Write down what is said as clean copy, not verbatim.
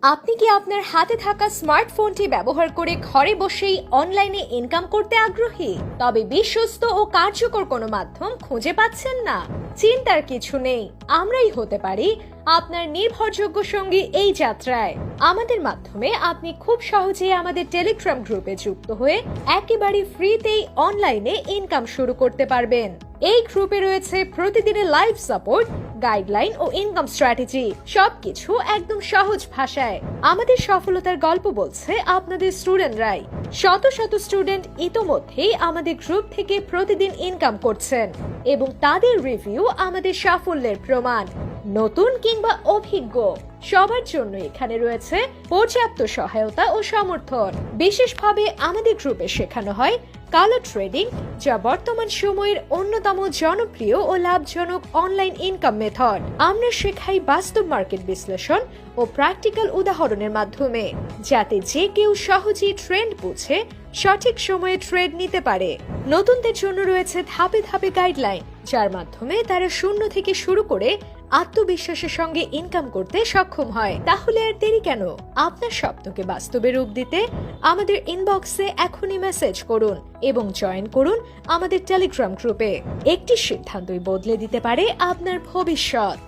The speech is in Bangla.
আপনি কি আপনার হাতে থাকা স্মার্টফোনটি ব্যবহার করে ঘরে বসেই অনলাইনে ইনকাম করতে আগ্রহী? তবে বিশ্বস্ত ও কার্যকর কোনো মাধ্যম খুঁজে পাচ্ছেন না? চিন্তার কিছু নেই, আমরাই হতে পারি আপনার নির্ভরযোগ্য সঙ্গী এই যাত্রায়। আমাদের মাধ্যমে আপনি খুব সহজেই আমাদের টেলিগ্রাম গ্রুপে যুক্ত হয়ে একেবারে ফ্রিতেই অনলাইনে ইনকাম শুরু করতে পারবেন। এই গ্রুপে রয়েছে প্রতিদিনের লাইভ সাপোর্ট, গাইডলাইন ও ইনকাম স্ট্র্যাটেজি, সবকিছু একদম সহজ ভাষায়। আমাদের সফলতার গল্প বলছে আপনাদের স্টুডেন্টরাই। শত শত স্টুডেন্ট ইতোমধ্যেই আমাদের গ্রুপ থেকে প্রতিদিন ইনকাম করছেন এবং তাদের রিভিউ আমাদের সাফল্যের প্রমাণ। নতুন কিংবা অভিজ্ঞ সবার জন্য এখানে রয়েছে পর্যাপ্ত সহায়তা ও সমর্থন। বিশেষভাবে আমাদের গ্রুপে শেখানো হয় কালো ট্রেডিং, যা বর্তমান সময়ের অন্যতম জনপ্রিয় ও লাভজনক অনলাইন ইনকাম মেথড। আমরা শেখাই বাস্তব মার্কেট বিশ্লেষণ ও প্র্যাকটিক্যাল উদাহরণের মাধ্যমে, যাতে যে কেউ সহজেই ট্রেন্ড বুঝে সঠিক সময়ে ট্রেড নিতে পারে। নতুনদের জন্য রয়েছে ধাপে ধাপে গাইডলাইন, যার মাধ্যমে তারা শূন্য থেকে শুরু করে আত্মবিশ্বাসের সঙ্গে ইনকাম করতে সক্ষম হয়। তাহলে আর দেরি কেন? আপনার স্বপ্নকে বাস্তবে রূপ দিতে আমাদের ইনবক্সে এখনই মেসেজ করুন এবং জয়েন করুন আমাদের টেলিগ্রাম গ্রুপে। একটি সিদ্ধান্তই বদলে দিতে পারে আপনার ভবিষ্যৎ।